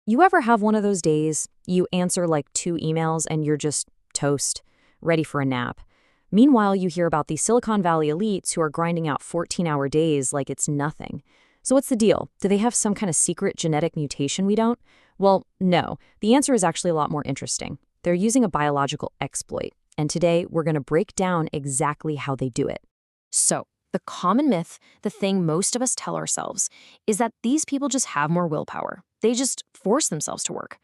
You ever have one of those days you answer like 2 emails and you're just toast, ready for a nap? Meanwhile, you hear about these Silicon Valley elites who are grinding out 14-hour days like it's nothing. So what's the deal? Do they have some kind of secret genetic mutation we don't? Well, no. The answer is actually a lot more interesting. They're using a biological exploit, and today we're going to break down exactly how they do it. So, the common myth, the thing most of us tell ourselves, is that these people just have more willpower. They just force themselves to work.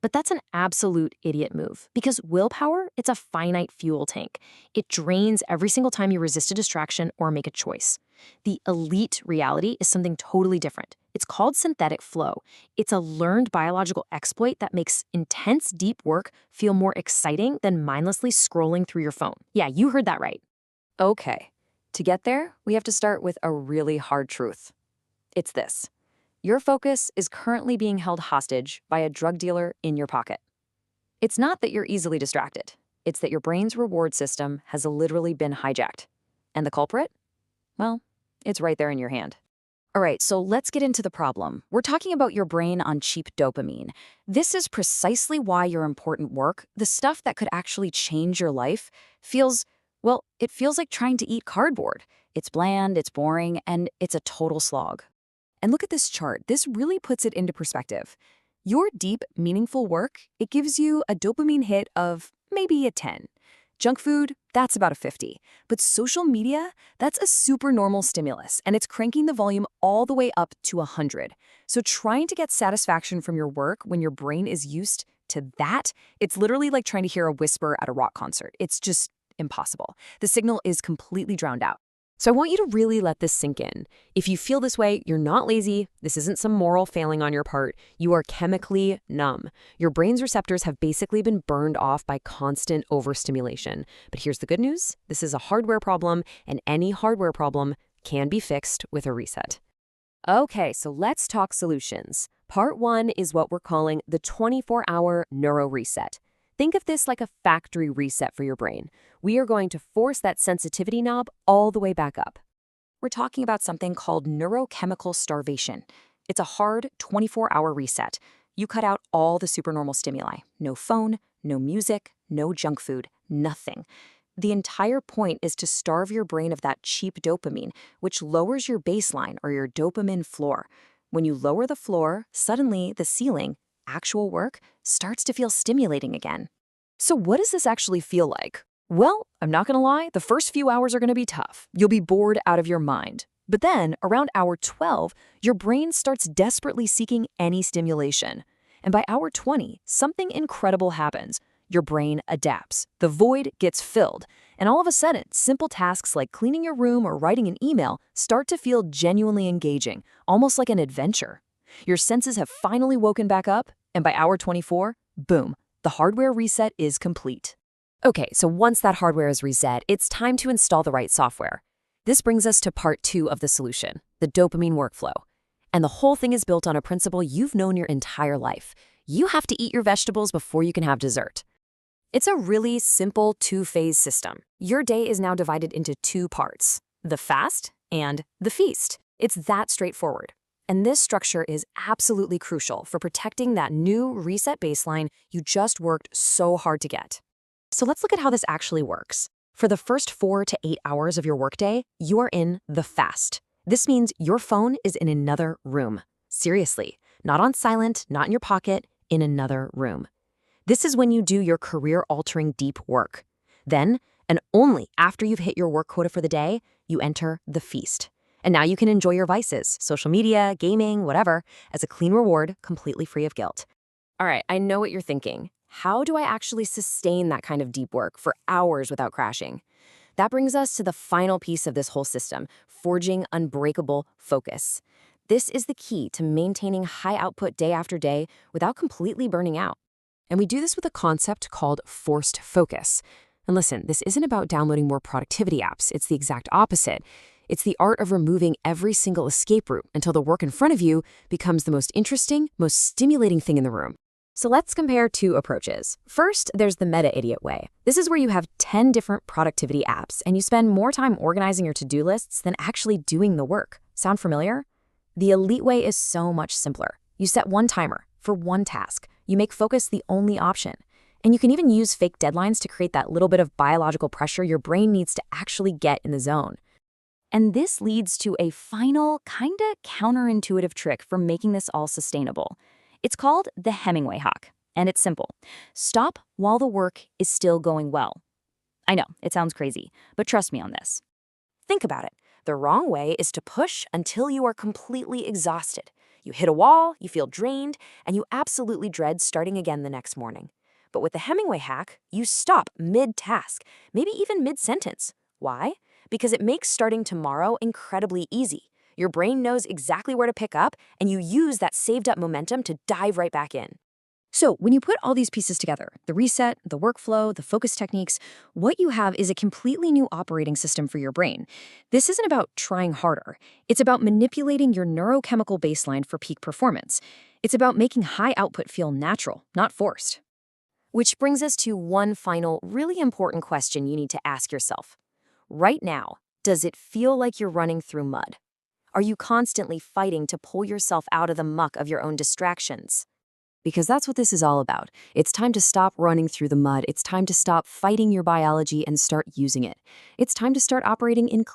But that's an absolute idiot move, because willpower, it's a finite fuel tank. It drains every single time you resist a distraction or make a choice. The elite reality is something totally different. It's called synthetic flow. It's a learned biological exploit that makes intense, deep work feel more exciting than mindlessly scrolling through your phone. Yeah, you heard that right. Okay, to get there, we have to start with a really hard truth. It's this. Your focus is currently being held hostage by a drug dealer in your pocket. It's not that you're easily distracted. It's that your brain's reward system has literally been hijacked. And the culprit? Well, it's right there in your hand. All right, so let's get into the problem. We're talking about your brain on cheap dopamine. This is precisely why your important work, the stuff that could actually change your life, it feels like trying to eat cardboard. It's bland, it's boring, and it's a total slog. And look at this chart. This really puts it into perspective. Your deep, meaningful work, it gives you a dopamine hit of maybe a 10. Junk food, that's about a 50. But social media, that's a supernormal stimulus, and it's cranking the volume all the way up to 100. So trying to get satisfaction from your work when your brain is used to that, it's literally like trying to hear a whisper at a rock concert. It's just impossible. The signal is completely drowned out. So I want you to really let this sink in. If you feel this way, you're not lazy. This isn't some moral failing on your part. You are chemically numb. Your brain's receptors have basically been burned off by constant overstimulation. But here's the good news. This is a hardware problem, and any hardware problem can be fixed with a reset. Okay, so let's talk solutions. Part 1 is what we're calling the 24-hour neuro reset. Think of this like a factory reset for your brain. We are going to force that sensitivity knob all the way back up. We're talking about something called neurochemical starvation. It's a hard 24-hour reset. You cut out all the supernormal stimuli. No phone, no music, no junk food, nothing. The entire point is to starve your brain of that cheap dopamine, which lowers your baseline or your dopamine floor. When you lower the floor, suddenly the ceiling, actual work, starts to feel stimulating again. So what does this actually feel like? Well, I'm not gonna lie, the first few hours are gonna be tough. You'll be bored out of your mind. But then, around hour 12, your brain starts desperately seeking any stimulation. And by hour 20, something incredible happens. Your brain adapts. The void gets filled. And all of a sudden, simple tasks like cleaning your room or writing an email start to feel genuinely engaging, almost like an adventure. Your senses have finally woken back up, and by hour 24, boom, the hardware reset is complete. Okay, so once that hardware is reset, it's time to install the right software. This brings us to part 2 of the solution, the dopamine workflow. And the whole thing is built on a principle you've known your entire life. You have to eat your vegetables before you can have dessert. It's a really simple 2-phase system. Your day is now divided into 2 parts, the fast and the feast. It's that straightforward. And this structure is absolutely crucial for protecting that new reset baseline you just worked so hard to get. So let's look at how this actually works. For the first 4 to 8 hours of your workday, you are in the fast. This means your phone is in another room. Seriously, not on silent, not in your pocket, in another room. This is when you do your career-altering deep work. Then, and only after you've hit your work quota for the day, you enter the feast. And now you can enjoy your vices, social media, gaming, whatever, as a clean reward, completely free of guilt. All right, I know what you're thinking. How do I actually sustain that kind of deep work for hours without crashing? That brings us to the final piece of this whole system, forging unbreakable focus. This is the key to maintaining high output day after day without completely burning out. And we do this with a concept called forced focus. And listen, this isn't about downloading more productivity apps. It's the exact opposite. It's the art of removing every single escape route until the work in front of you becomes the most interesting, most stimulating thing in the room. So let's compare 2 approaches. First, there's the meta-idiot way. This is where you have 10 different productivity apps and you spend more time organizing your to-do lists than actually doing the work. Sound familiar? The elite way is so much simpler. You set one timer, for one task. You make focus the only option. And you can even use fake deadlines to create that little bit of biological pressure your brain needs to actually get in the zone. And this leads to a final, kinda counterintuitive trick for making this all sustainable. It's called the Hemingway hack, and it's simple. Stop while the work is still going well. I know, it sounds crazy, but trust me on this. Think about it. The wrong way is to push until you are completely exhausted. You hit a wall, you feel drained, and you absolutely dread starting again the next morning. But with the Hemingway hack, you stop mid-task, maybe even mid-sentence. Why? Because it makes starting tomorrow incredibly easy. Your brain knows exactly where to pick up, and you use that saved-up momentum to dive right back in. So when you put all these pieces together, the reset, the workflow, the focus techniques, what you have is a completely new operating system for your brain. This isn't about trying harder. It's about manipulating your neurochemical baseline for peak performance. It's about making high output feel natural, not forced. Which brings us to one final, really important question you need to ask yourself. Right now, does it feel like you're running through mud? Are you constantly fighting to pull yourself out of the muck of your own distractions? Because that's what this is all about. It's time to stop running through the mud. It's time to stop fighting your biology and start using it. It's time to start operating in